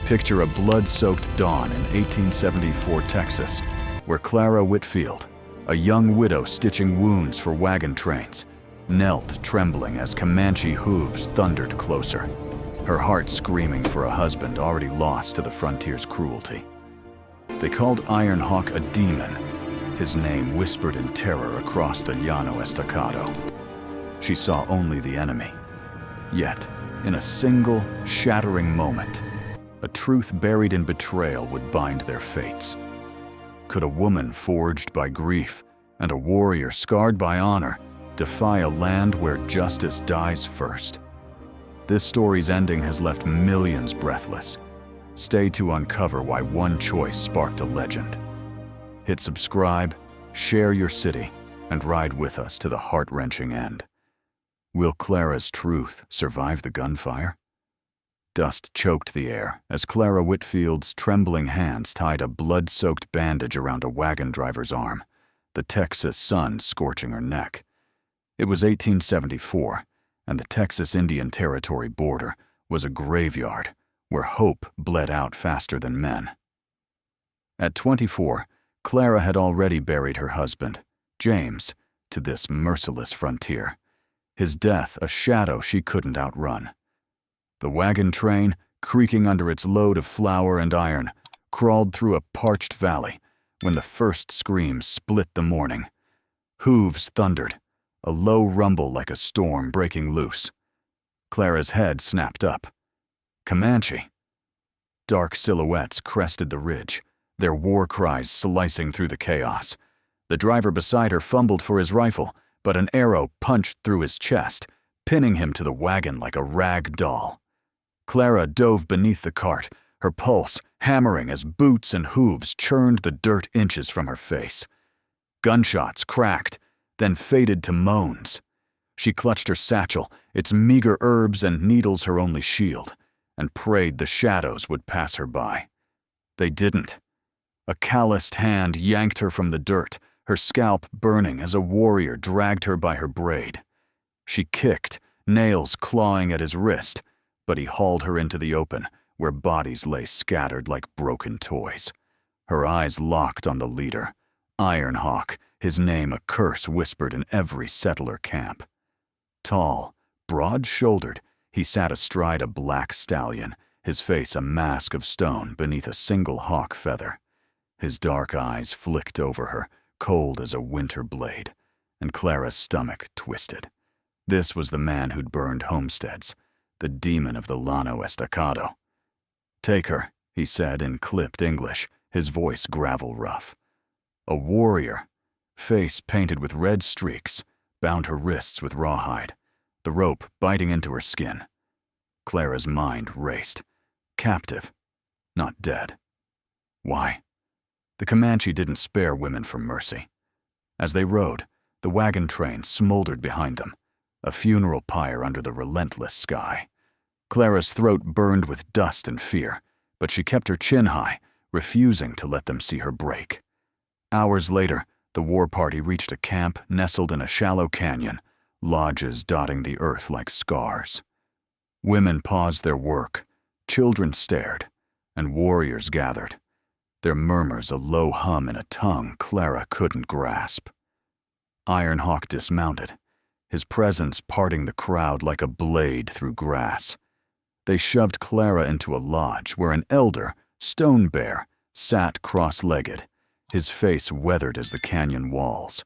Picture a blood-soaked dawn in 1874 Texas, where Clara Whitfield, a young widow stitching wounds for wagon trains, knelt trembling as Comanche hooves thundered closer, her heart screaming for a husband already lost to the frontier's cruelty. They called Iron Hawk a demon, his name whispered in terror across the Llano Estacado. She saw only the enemy. Yet, in a single, shattering moment, a truth buried in betrayal would bind their fates. Could a woman forged by grief and a warrior scarred by honor defy a land where justice dies first? This story's ending has left millions breathless. Stay to uncover why one choice sparked a legend. Hit subscribe, share your city, and ride with us to the heart-wrenching end. Will Clara's truth survive the gunfire? Dust choked the air as Clara Whitfield's trembling hands tied a blood-soaked bandage around a wagon driver's arm, the Texas sun scorching her neck. It was 1874, and the Texas Indian Territory border was a graveyard where hope bled out faster than men. At 24, Clara had already buried her husband, James, to this merciless frontier, his death a shadow she couldn't outrun. The wagon train, creaking under its load of flour and iron, crawled through a parched valley when the first scream split the morning. Hooves thundered, a low rumble like a storm breaking loose. Clara's head snapped up. Comanche. Dark silhouettes crested the ridge, their war cries slicing through the chaos. The driver beside her fumbled for his rifle, but an arrow punched through his chest, pinning him to the wagon like a rag doll. Clara dove beneath the cart, her pulse hammering as boots and hooves churned the dirt inches from her face. Gunshots cracked, then faded to moans. She clutched her satchel, its meager herbs and needles her only shield, and prayed the shadows would pass her by. They didn't. A calloused hand yanked her from the dirt, her scalp burning as a warrior dragged her by her braid. She kicked, nails clawing at his wrist, but he hauled her into the open, where bodies lay scattered like broken toys. Her eyes locked on the leader, Iron Hawk, his name a curse whispered in every settler camp. Tall, broad-shouldered, he sat astride a black stallion, his face a mask of stone beneath a single hawk feather. His dark eyes flicked over her, cold as a winter blade, and Clara's stomach twisted. This was the man who'd burned homesteads, the demon of the Llano Estacado. "Take her," he said in clipped English, his voice gravel rough. A warrior, face painted with red streaks, bound her wrists with rawhide, the rope biting into her skin. Clara's mind raced. Captive, not dead. Why? The Comanche didn't spare women for mercy. As they rode, the wagon train smoldered behind them, a funeral pyre under the relentless sky. Clara's throat burned with dust and fear, but she kept her chin high, refusing to let them see her break. Hours later, the war party reached a camp nestled in a shallow canyon, lodges dotting the earth like scars. Women paused their work, children stared, and warriors gathered, their murmurs a low hum in a tongue Clara couldn't grasp. Iron Hawk dismounted, his presence parting the crowd like a blade through grass. They shoved Clara into a lodge where an elder, Stone Bear, sat cross-legged, his face weathered as the canyon walls.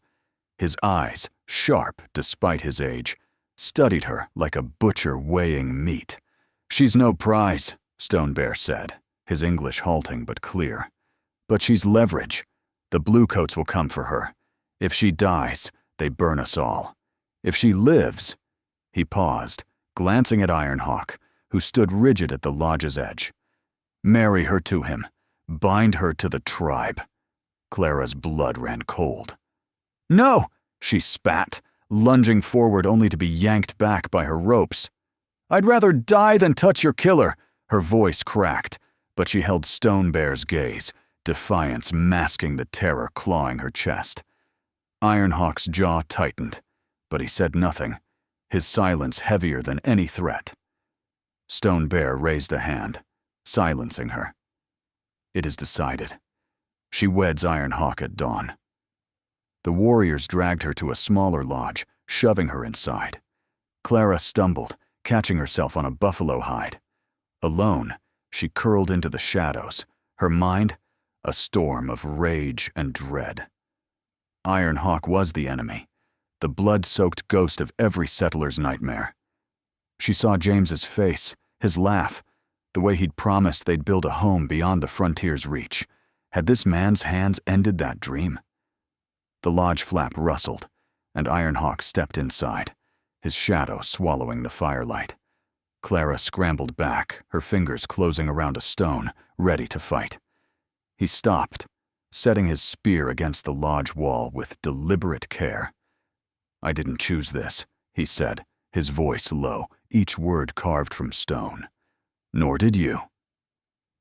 His eyes, sharp despite his age, studied her like a butcher weighing meat. "She's no prize," Stone Bear said, his English halting but clear. "But she's leverage. The bluecoats will come for her. If she dies, they burn us all. If she lives—" He paused, glancing at Iron Hawk, who stood rigid at the lodge's edge. "Marry her to him. Bind her to the tribe." Clara's blood ran cold. "No!" she spat, lunging forward only to be yanked back by her ropes. "I'd rather die than touch your killer," her voice cracked, but she held Stone Bear's gaze, defiance masking the terror clawing her chest. Iron Hawk's jaw tightened, but he said nothing, his silence heavier than any threat. Stone Bear raised a hand. silencing her. It is decided. She weds Iron Hawk at dawn. The warriors dragged her to a smaller lodge, shoving her inside. Clara stumbled, catching herself on a buffalo hide. Alone, she curled into the shadows, her mind a storm of rage and dread. Iron Hawk was the enemy, the blood-soaked ghost of every settler's nightmare. She saw James's face, his laugh, the way he'd promised they'd build a home beyond the frontier's reach. Had this man's hands ended that dream? The lodge flap rustled, and Iron Hawk stepped inside, his shadow swallowing the firelight. Clara scrambled back, her fingers closing around a stone, ready to fight. He stopped, setting his spear against the lodge wall with deliberate care. "I didn't choose this," he said, his voice low, each word carved from stone. "Nor did you."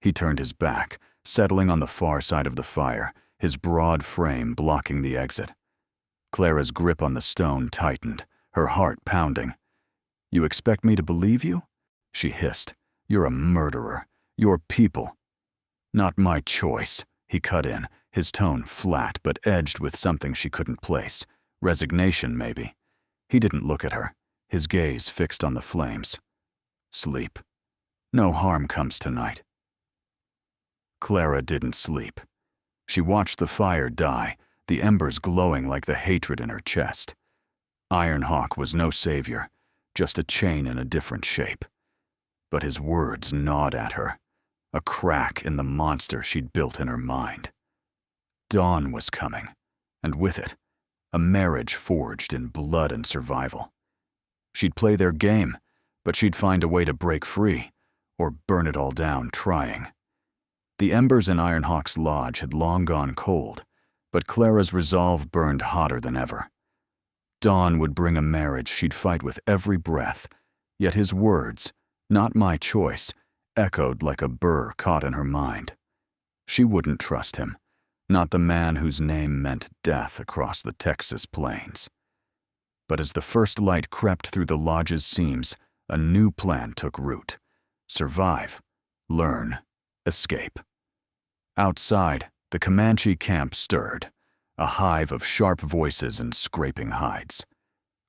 He turned his back, settling on the far side of the fire, his broad frame blocking the exit. Clara's grip on the stone tightened, her heart pounding. "You expect me to believe you?" she hissed. "You're a murderer. Your people." "Not my choice," he cut in, his tone flat but edged with something she couldn't place. Resignation, maybe. He didn't look at her, his gaze fixed on the flames. "Sleep. No harm comes tonight." Clara didn't sleep. She watched the fire die, the embers glowing like the hatred in her chest. Iron Hawk was no savior, just a chain in a different shape. But his words gnawed at her, a crack in the monster she'd built in her mind. Dawn was coming, and with it, a marriage forged in blood and survival. She'd play their game, but she'd find a way to break free, or burn it all down trying. The embers in Iron Hawk's lodge had long gone cold, but Clara's resolve burned hotter than ever. Dawn would bring a marriage she'd fight with every breath, yet his words, "Not my choice," echoed like a burr caught in her mind. She wouldn't trust him, not the man whose name meant death across the Texas plains. But as the first light crept through the lodge's seams, a new plan took root. Survive, learn, escape. Outside, the Comanche camp stirred, a hive of sharp voices and scraping hides.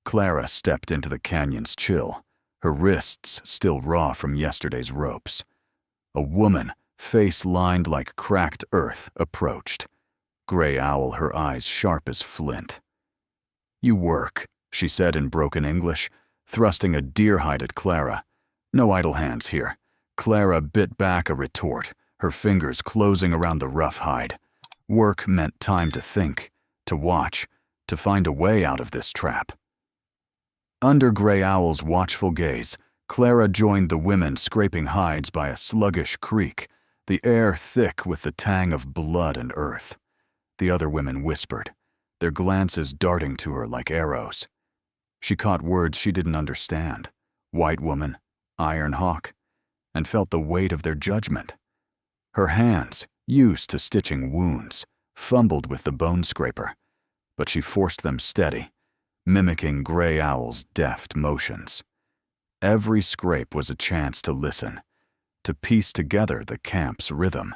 Clara stepped into the canyon's chill, her wrists still raw from yesterday's ropes. A woman, face lined like cracked earth, approached. Gray Owl, her eyes sharp as flint. "You work," she said in broken English, thrusting a deer hide at Clara. "No idle hands here." Clara bit back a retort, her fingers closing around the rough hide. Work meant time to think, to watch, to find a way out of this trap. Under Gray Owl's watchful gaze, Clara joined the women scraping hides by a sluggish creek, the air thick with the tang of blood and earth. The other women whispered, their glances darting to her like arrows. She caught words she didn't understand, white woman, Iron Hawk, and felt the weight of their judgment. Her hands, used to stitching wounds, fumbled with the bone scraper, but she forced them steady, mimicking Gray Owl's deft motions. Every scrape was a chance to listen, to piece together the camp's rhythm.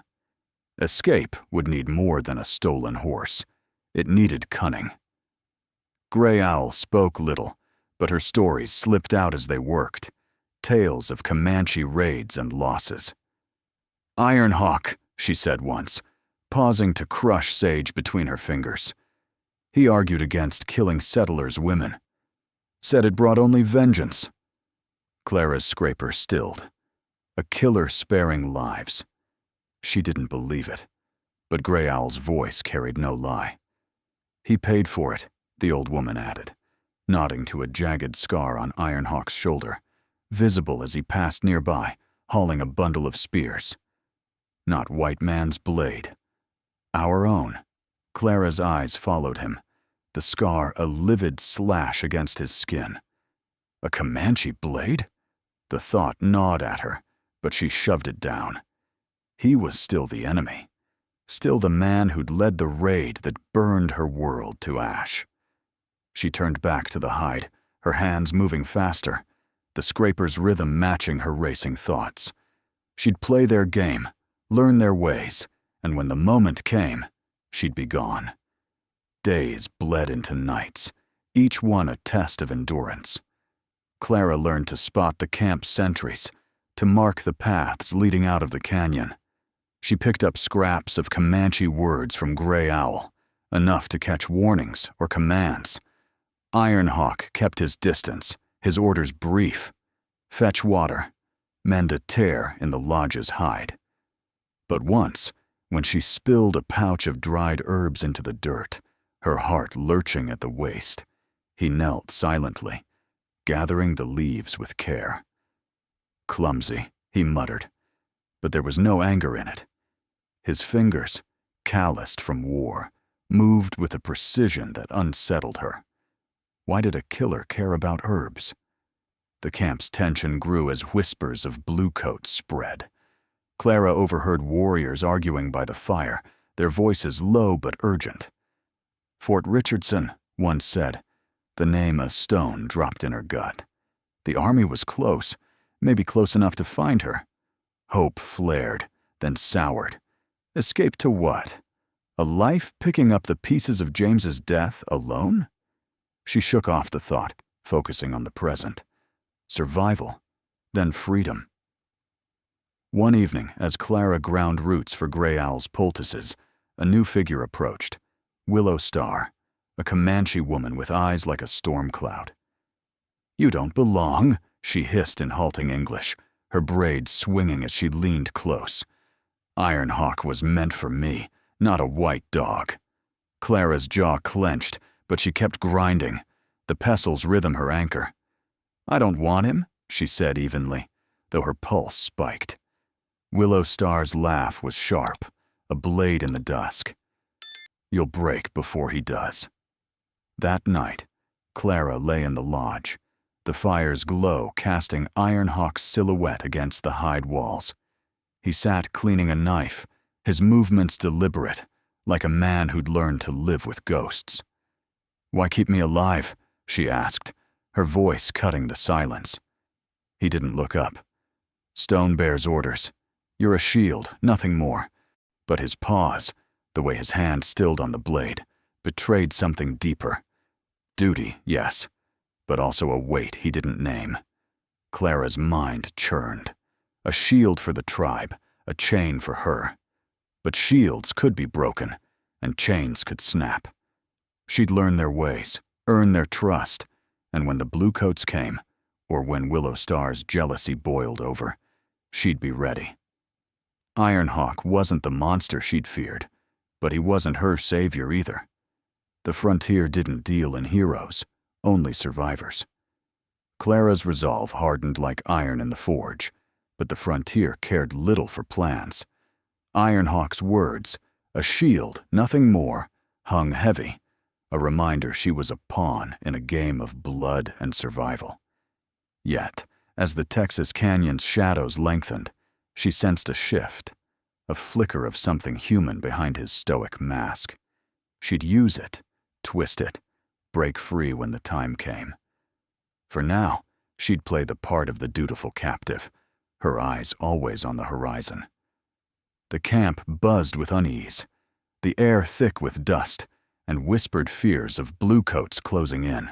Escape would need more than a stolen horse. It needed cunning. Gray Owl spoke little, but her stories slipped out as they worked, tales of Comanche raids and losses. "Iron Hawk," she said once, pausing to crush sage between her fingers. He argued against killing settlers' women. Said it brought only vengeance. Clara's scraper stilled. A killer sparing lives. She didn't believe it, but Gray Owl's voice carried no lie. "He paid for it," the old woman added, nodding to a jagged scar on Iron Hawk's shoulder, visible as he passed nearby, hauling a bundle of spears. Not white man's blade. Our own. Clara's eyes followed him, the scar a livid slash against his skin. A Comanche blade? The thought gnawed at her, but she shoved it down. He was still the enemy, still the man who'd led the raid that burned her world to ash. She turned back to the hide, her hands moving faster, the scraper's rhythm matching her racing thoughts. She'd play their game, learn their ways, and when the moment came, she'd be gone. Days bled into nights, each one a test of endurance. Clara learned to spot the camp sentries, to mark the paths leading out of the canyon. She picked up scraps of Comanche words from Gray Owl, enough to catch warnings or commands. Ironhawk kept his distance, his orders brief. Fetch water, mend a tear in the lodge's hide. But once, when she spilled a pouch of dried herbs into the dirt, her heart lurching at the waist, he knelt silently, gathering the leaves with care. Clumsy, he muttered, but there was no anger in it. His fingers, calloused from war, moved with a precision that unsettled her. Why did a killer care about herbs? The camp's tension grew as whispers of bluecoats spread. Clara overheard warriors arguing by the fire, their voices low but urgent. Fort Richardson, one said. The name a stone dropped in her gut. The army was close, maybe close enough to find her. Hope flared, then soured. Escape to what? A life picking up the pieces of James's death alone? She shook off the thought, focusing on the present. Survival, then freedom. One evening, as Clara ground roots for Gray Owl's poultices, a new figure approached. Willow Star, a Comanche woman with eyes like a storm cloud. "You don't belong," she hissed in halting English, her braids swinging as she leaned close. Ironhawk was meant for me, not a white dog. Clara's jaw clenched, but she kept grinding, the pestles rhythm her anchor. "I don't want him," she said evenly, though her pulse spiked. Willow Star's laugh was sharp, a blade in the dusk. "You'll break before he does." That night, Clara lay in the lodge, the fire's glow casting Ironhawk's silhouette against the hide walls. He sat cleaning a knife, his movements deliberate, like a man who'd learned to live with ghosts. "Why keep me alive?" she asked, her voice cutting the silence. He didn't look up. "Stone bears orders. You're a shield, nothing more." But his pause, the way his hand stilled on the blade, betrayed something deeper. Duty, yes, but also a weight he didn't name. Clara's mind churned. A shield for the tribe, a chain for her. But shields could be broken, and chains could snap. She'd learn their ways, earn their trust, and when the bluecoats came, or when Willow Star's jealousy boiled over, she'd be ready. Ironhawk wasn't the monster she'd feared, but he wasn't her savior either. The frontier didn't deal in heroes, only survivors. Clara's resolve hardened like iron in the forge, but the frontier cared little for plans. Ironhawk's words, a shield, nothing more, hung heavy, a reminder she was a pawn in a game of blood and survival. Yet, as the Texas canyon's shadows lengthened, she sensed a shift, a flicker of something human behind his stoic mask. She'd use it, twist it, break free when the time came. For now, she'd play the part of the dutiful captive, her eyes always on the horizon. The camp buzzed with unease, the air thick with dust, and whispered fears of bluecoats closing in.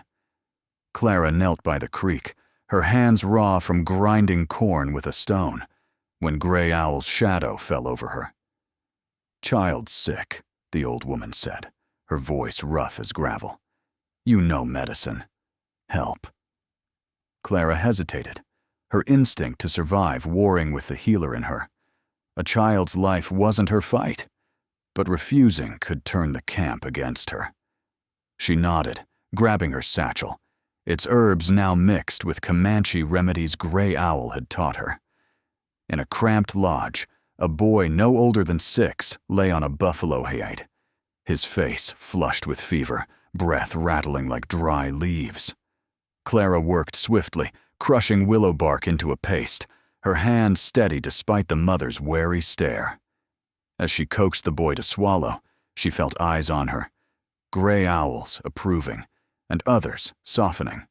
Clara knelt by the creek, her hands raw from grinding corn with a stone, when Gray Owl's shadow fell over her. "Child's sick," the old woman said, her voice rough as gravel. "You know medicine. Help." Clara hesitated, her instinct to survive warring with the healer in her. A child's life wasn't her fight, but refusing could turn the camp against her. She nodded, grabbing her satchel, its herbs now mixed with Comanche remedies Gray Owl had taught her. In a cramped lodge, a boy no older than 6 lay on a buffalo hide, his face flushed with fever, breath rattling like dry leaves. Clara worked swiftly, crushing willow bark into a paste, her hand steady despite the mother's wary stare. As she coaxed the boy to swallow, she felt eyes on her, Gray Owls approving, and others softening.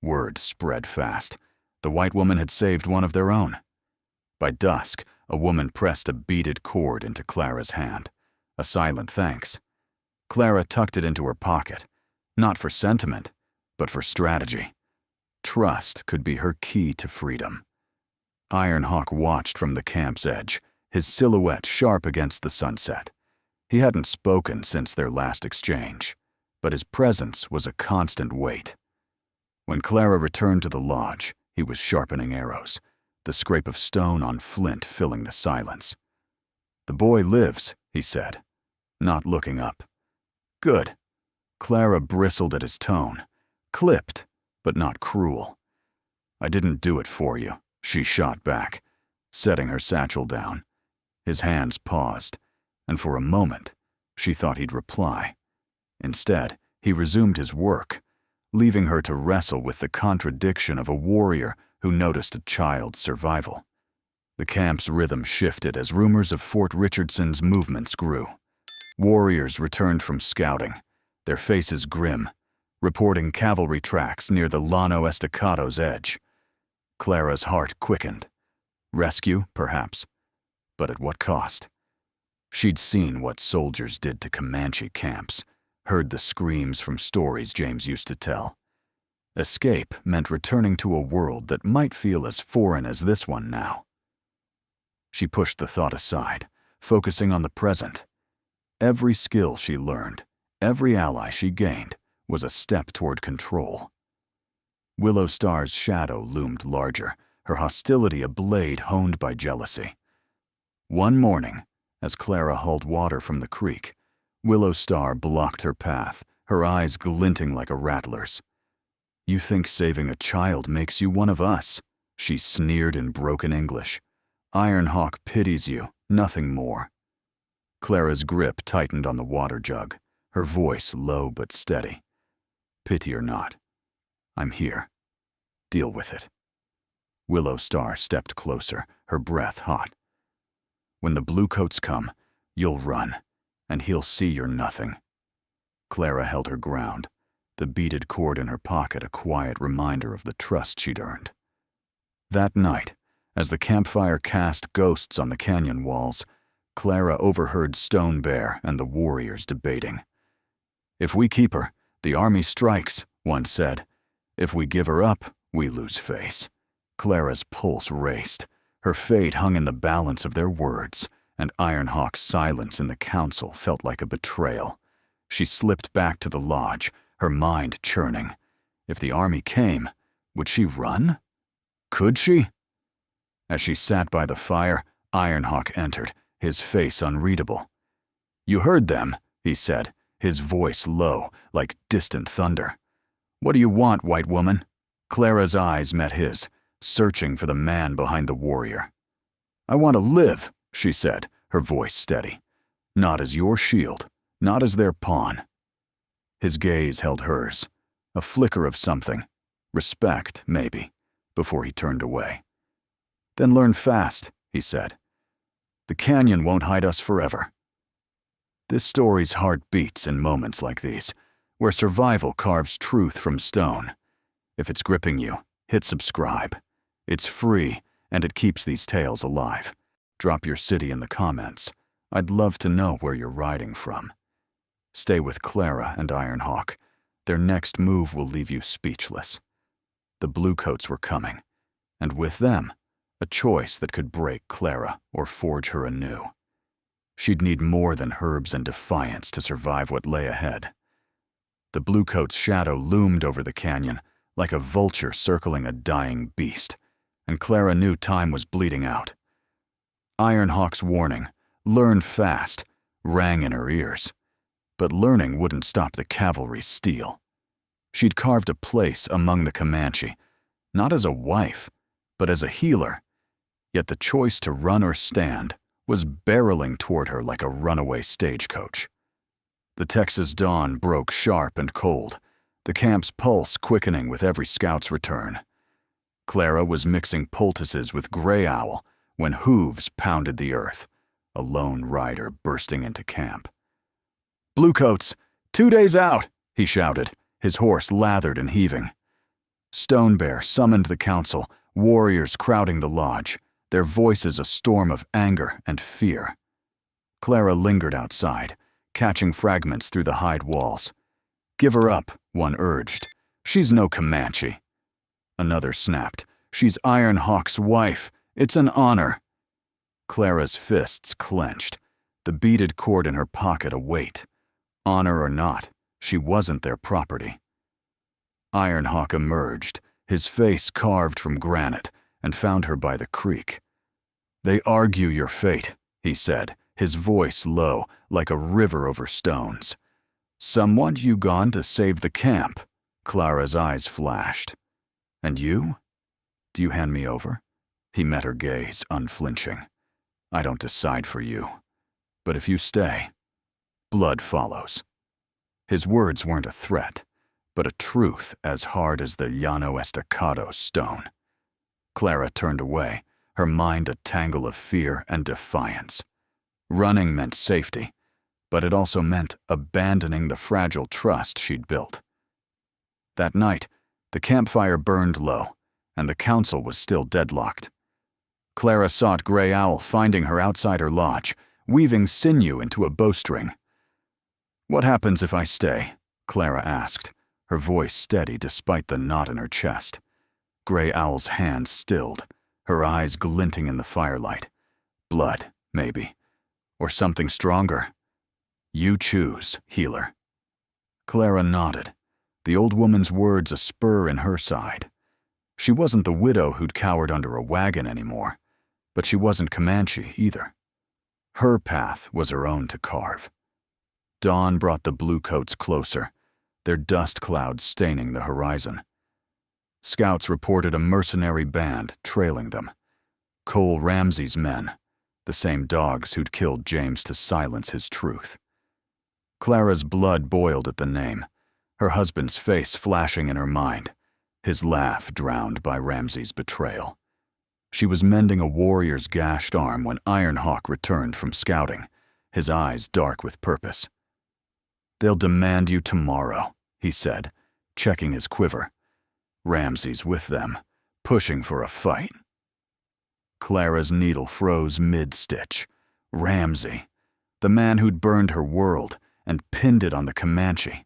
Word spread fast. The white woman had saved one of their own. By dusk, a woman pressed a beaded cord into Clara's hand. A silent thanks. Clara tucked it into her pocket, not for sentiment, but for strategy. Trust could be her key to freedom. Ironhawk watched from the camp's edge, his silhouette sharp against the sunset. He hadn't spoken since their last exchange, but his presence was a constant weight. When Clara returned to the lodge, he was sharpening arrows, the scrape of stone on flint filling the silence. "The boy lives," he said, not looking up. "Good." Clara bristled at his tone, clipped, but not cruel. "I didn't do it for you," she shot back, setting her satchel down. His hands paused, and for a moment, she thought he'd reply. Instead, he resumed his work, leaving her to wrestle with the contradiction of a warrior who noticed a child's survival. The camp's rhythm shifted as rumors of Fort Richardson's movements grew. Warriors returned from scouting, their faces grim, reporting cavalry tracks near the Llano Estacado's edge. Clara's heart quickened. Rescue, perhaps, but at what cost? She'd seen what soldiers did to Comanche camps, heard the screams from stories James used to tell. Escape meant returning to a world that might feel as foreign as this one now. She pushed the thought aside, focusing on the present. Every skill she learned, every ally she gained, was a step toward control. Willow Star's shadow loomed larger, her hostility a blade honed by jealousy. One morning, as Clara hauled water from the creek, Willow Star blocked her path, her eyes glinting like a rattler's. "You think saving a child makes you one of us," she sneered in broken English. "Ironhawk pities you, nothing more." Clara's grip tightened on the water jug, her voice low but steady. "Pity or not, I'm here. Deal with it." Willow Star stepped closer, her breath hot. "When the bluecoats come, you'll run, and he'll see you're nothing." Clara held her ground, the beaded cord in her pocket a quiet reminder of the trust she'd earned. That night, as the campfire cast ghosts on the canyon walls, Clara overheard Stone Bear and the warriors debating. "If we keep her, the army strikes," one said. "If we give her up, we lose face." Clara's pulse raced. Her fate hung in the balance of their words, and Ironhawk's silence in the council felt like a betrayal. She slipped back to the lodge, her mind churning. If the army came, would she run? Could she? As she sat by the fire, Ironhawk entered, his face unreadable. "You heard them," he said, his voice low, like distant thunder. "What do you want, white woman?" Clara's eyes met his, searching for the man behind the warrior. "I want to live," she said, her voice steady. "Not as your shield, not as their pawn." His gaze held hers, a flicker of something, respect, maybe, before he turned away. "Then learn fast," he said. "The canyon won't hide us forever." This story's heart beats in moments like these, where survival carves truth from stone. If it's gripping you, hit subscribe. It's free, and it keeps these tales alive. Drop your city in the comments. I'd love to know where you're riding from. Stay with Clara and Ironhawk. Their next move will leave you speechless. The Bluecoats were coming, and with them, a choice that could break Clara or forge her anew. She'd need more than herbs and defiance to survive what lay ahead. The Bluecoat's shadow loomed over the canyon, like a vulture circling a dying beast, and Clara knew time was bleeding out. Ironhawk's warning, "Learn fast," rang in her ears. But learning wouldn't stop the cavalry's steel. She'd carved a place among the Comanche, not as a wife, but as a healer. Yet the choice to run or stand was barreling toward her like a runaway stagecoach. The Texas dawn broke sharp and cold, the camp's pulse quickening with every scout's return. Clara was mixing poultices with gray owl when hooves pounded the earth, a lone rider bursting into camp. "Bluecoats, 2 days out," he shouted, his horse lathered and heaving. Stone Bear summoned the council, warriors crowding the lodge, their voices a storm of anger and fear. Clara lingered outside, catching fragments through the hide walls. "Give her up," one urged. "She's no Comanche." Another snapped. "She's Iron Hawk's wife. It's an honor." Clara's fists clenched, the beaded cord in her pocket a weight. Honor or not, she wasn't their property. Iron Hawk emerged, his face carved from granite, and found her by the creek. "They argue your fate," he said, his voice low, like a river over stones. "Some want you gone to save the camp." Clara's eyes flashed. "And you? Do you hand me over?" He met her gaze, unflinching. "I don't decide for you. But if you stay, blood follows." His words weren't a threat, but a truth as hard as the Llano Estacado stone. Clara turned away, her mind a tangle of fear and defiance. Running meant safety, but it also meant abandoning the fragile trust she'd built. That night, the campfire burned low, and the council was still deadlocked. Clara sought Gray Owl, finding her outside her lodge, weaving sinew into a bowstring. "What happens if I stay?" Clara asked, her voice steady despite the knot in her chest. Gray Owl's hand stilled, her eyes glinting in the firelight. Blood, maybe. Or something stronger. "You choose, healer." Clara nodded, the old woman's words a spur in her side. She wasn't the widow who'd cowered under a wagon anymore, but she wasn't Comanche either. Her path was her own to carve. Dawn brought the bluecoats closer, their dust clouds staining the horizon. Scouts reported a mercenary band trailing them. Cole Ramsey's men, the same dogs who'd killed James to silence his truth. Clara's blood boiled at the name, her husband's face flashing in her mind, his laugh drowned by Ramsey's betrayal. She was mending a warrior's gashed arm when Iron Hawk returned from scouting, his eyes dark with purpose. "They'll demand you tomorrow," he said, checking his quiver. "Ramsey's with them, pushing for a fight." Clara's needle froze mid-stitch. Ramsey, the man who'd burned her world and pinned it on the Comanche.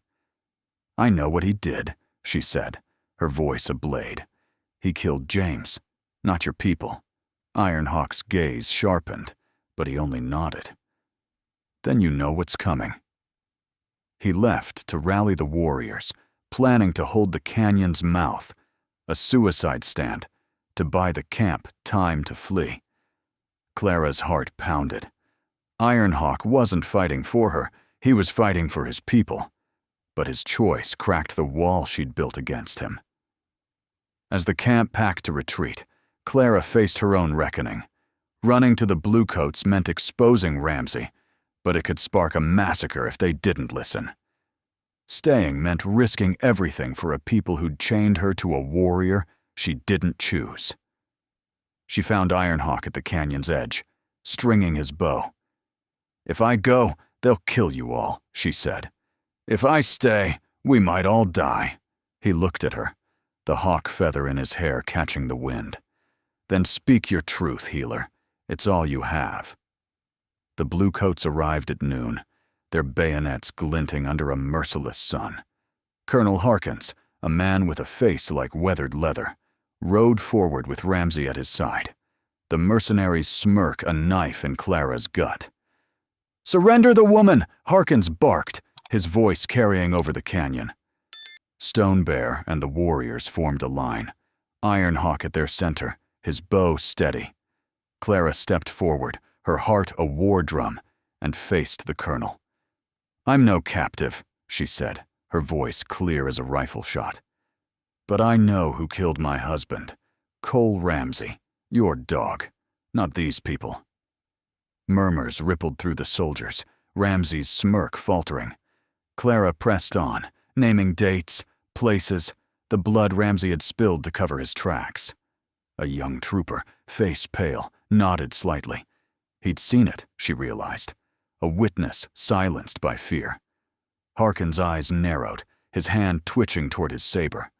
"I know what he did," she said, her voice a blade. "He killed James, not your people." Iron Hawk's gaze sharpened, but he only nodded. "Then you know what's coming." He left to rally the warriors, planning to hold the canyon's mouth, a suicide stand, to buy the camp time to flee. Clara's heart pounded. Iron Hawk wasn't fighting for her, he was fighting for his people. But his choice cracked the wall she'd built against him. As the camp packed to retreat, Clara faced her own reckoning. Running to the bluecoats meant exposing Ramsey, but it could spark a massacre if they didn't listen. Staying meant risking everything for a people who'd chained her to a warrior she didn't choose. She found Iron Hawk at the canyon's edge, stringing his bow. "If I go, they'll kill you all," she said. "If I stay, we might all die." He looked at her, the hawk feather in his hair catching the wind. "Then speak your truth, healer. It's all you have." The bluecoats arrived at noon, their bayonets glinting under a merciless sun. Colonel Harkins, a man with a face like weathered leather, rode forward with Ramsey at his side, the mercenary's smirk a knife in Clara's gut. "Surrender the woman!" Harkins barked, his voice carrying over the canyon. Stone Bear and the warriors formed a line, Iron Hawk at their center, his bow steady. Clara stepped forward, her heart a war drum, and faced the colonel. "I'm no captive," she said, her voice clear as a rifle shot. "But I know who killed my husband. Cole Ramsey, your dog, not these people." Murmurs rippled through the soldiers, Ramsey's smirk faltering. Clara pressed on, naming dates, places, the blood Ramsey had spilled to cover his tracks. A young trooper, face pale, nodded slightly. He'd seen it, she realized, a witness silenced by fear. Harkin's eyes narrowed, his hand twitching toward his saber.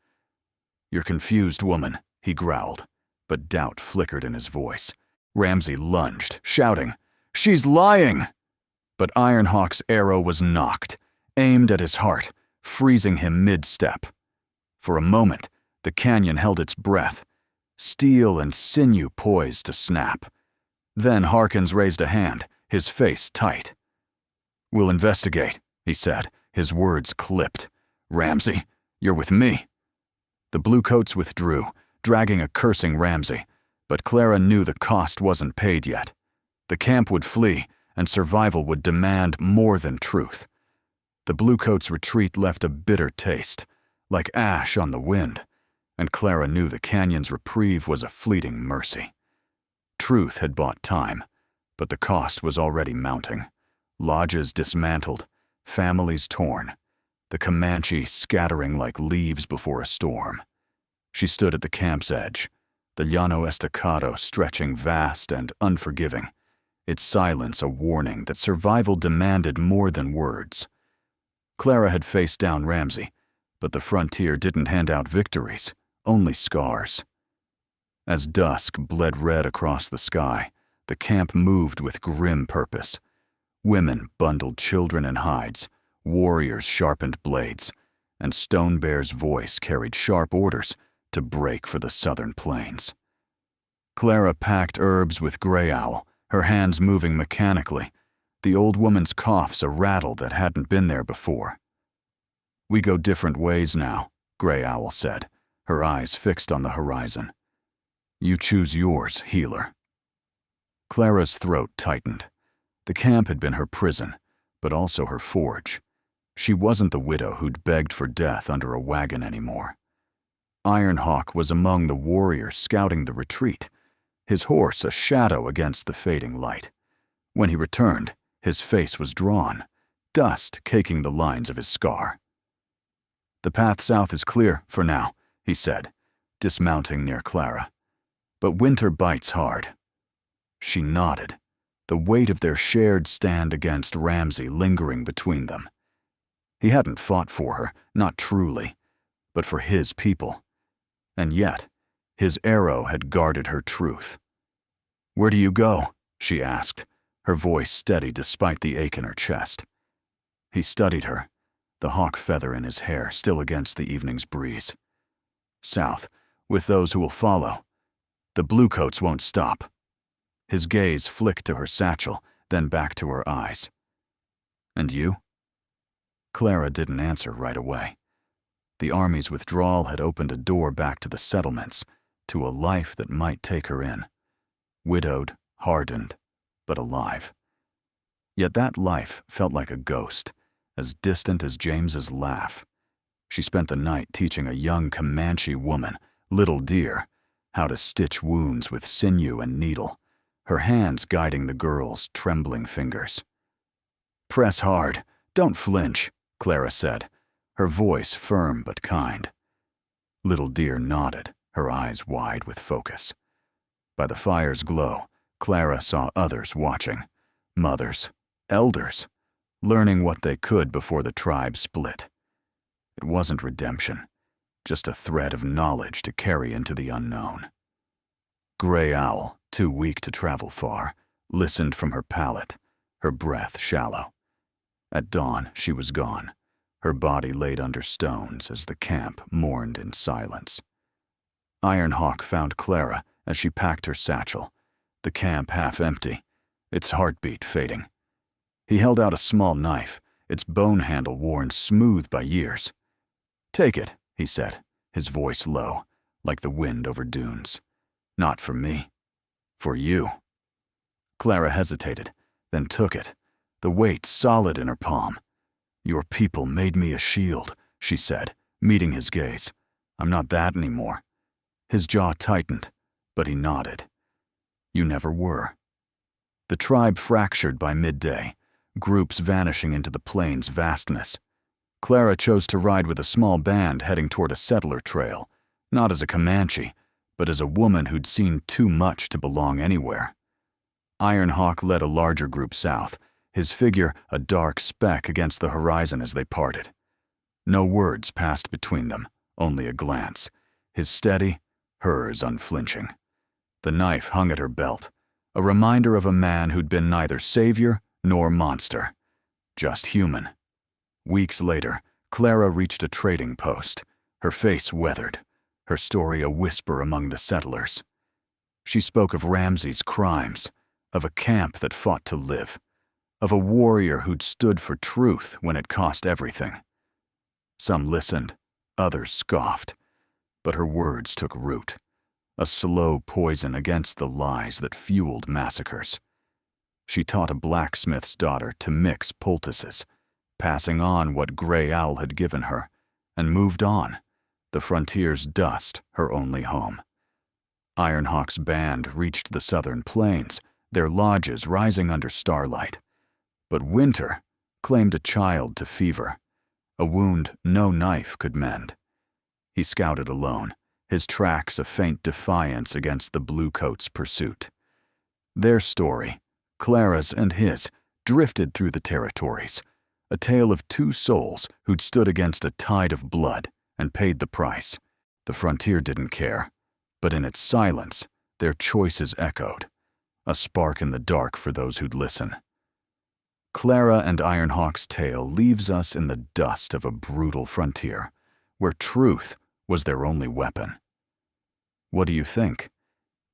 "You're confused, woman," he growled, but doubt flickered in his voice. Ramsey lunged, shouting, "She's lying!" But Ironhawk's arrow was nocked, aimed at his heart, freezing him mid-step. For a moment, the canyon held its breath, steel and sinew poised to snap. Then Harkins raised a hand, his face tight. "We'll investigate," he said, his words clipped. "Ramsey, you're with me." The bluecoats withdrew, dragging a cursing Ramsey, but Clara knew the cost wasn't paid yet. The camp would flee, and survival would demand more than truth. The bluecoats' retreat left a bitter taste, like ash on the wind, and Clara knew the canyon's reprieve was a fleeting mercy. Truth had bought time, but the cost was already mounting. Lodges dismantled, families torn, the Comanche scattering like leaves before a storm. She stood at the camp's edge, the Llano Estacado stretching vast and unforgiving, its silence a warning that survival demanded more than words. Clara had faced down Ramsey, but the frontier didn't hand out victories, only scars. As dusk bled red across the sky, the camp moved with grim purpose. Women bundled children in hides, warriors sharpened blades, and Stone Bear's voice carried sharp orders to break for the southern plains. Clara packed herbs with Gray Owl, her hands moving mechanically, the old woman's coughs a rattle that hadn't been there before. "We go different ways now," Gray Owl said, her eyes fixed on the horizon. "You choose yours, healer." Clara's throat tightened. The camp had been her prison, but also her forge. She wasn't the widow who'd begged for death under a wagon anymore. Ironhawk was among the warriors scouting the retreat, his horse a shadow against the fading light. When he returned, his face was drawn, dust caking the lines of his scar. "The path south is clear for now," he said, dismounting near Clara. "But winter bites hard." She nodded, the weight of their shared stand against Ramsey lingering between them. He hadn't fought for her, not truly, but for his people. And yet, his arrow had guarded her truth. "Where do you go?" she asked, her voice steady despite the ache in her chest. He studied her, the hawk feather in his hair still against the evening's breeze. "South, with those who will follow. The bluecoats won't stop." His gaze flicked to her satchel, then back to her eyes. "And you?" Clara didn't answer right away. The army's withdrawal had opened a door back to the settlements, to a life that might take her in. Widowed, hardened, but alive. Yet that life felt like a ghost, as distant as James's laugh. She spent the night teaching a young Comanche woman, Little Deer, how to stitch wounds with sinew and needle, her hands guiding the girl's trembling fingers. "Press hard, don't flinch," Clara said, her voice firm but kind. Little Deer nodded, her eyes wide with focus. By the fire's glow, Clara saw others watching, mothers, elders, learning what they could before the tribe split. It wasn't redemption, just a thread of knowledge to carry into the unknown. Gray Owl, too weak to travel far, listened from her pallet, her breath shallow. At dawn, she was gone, her body laid under stones as the camp mourned in silence. Ironhawk found Clara as she packed her satchel, the camp half empty, its heartbeat fading. He held out a small knife, its bone handle worn smooth by years. "Take it," he said, his voice low, like the wind over dunes. "Not for me. For you." Clara hesitated, then took it, the weight solid in her palm. "Your people made me a shield," she said, meeting his gaze. "I'm not that anymore." His jaw tightened, but he nodded. "You never were." The tribe fractured by midday, groups vanishing into the plains' vastness. Clara chose to ride with a small band heading toward a settler trail, not as a Comanche, but as a woman who'd seen too much to belong anywhere. Ironhawk led a larger group south, his figure a dark speck against the horizon as they parted. No words passed between them, only a glance, his steady, hers unflinching. The knife hung at her belt, a reminder of a man who'd been neither savior nor monster, just human. Weeks later, Clara reached a trading post, her face weathered, her story a whisper among the settlers. She spoke of Ramsey's crimes, of a camp that fought to live, of a warrior who'd stood for truth when it cost everything. Some listened, others scoffed, but her words took root, a slow poison against the lies that fueled massacres. She taught a blacksmith's daughter to mix poultices, passing on what Grey Owl had given her, and moved on, the frontier's dust her only home. Ironhawk's band reached the southern plains, their lodges rising under starlight. But winter claimed a child to fever, a wound no knife could mend. He scouted alone, his tracks a faint defiance against the bluecoats' pursuit. Their story, Clara's and his, drifted through the territories, a tale of two souls who'd stood against a tide of blood and paid the price. The frontier didn't care, but in its silence, their choices echoed, a spark in the dark for those who'd listen. Clara and Ironhawk's tale leaves us in the dust of a brutal frontier, where truth was their only weapon. What do you think?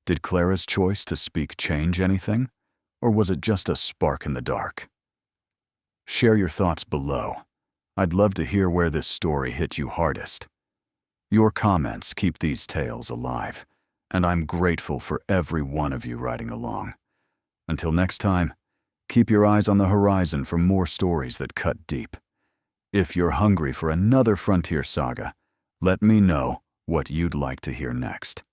Did Clara's choice to speak change anything, or was it just a spark in the dark? Share your thoughts below. I'd love to hear where this story hit you hardest. Your comments keep these tales alive, and I'm grateful for every one of you riding along. Until next time, keep your eyes on the horizon for more stories that cut deep. If you're hungry for another frontier saga, let me know what you'd like to hear next.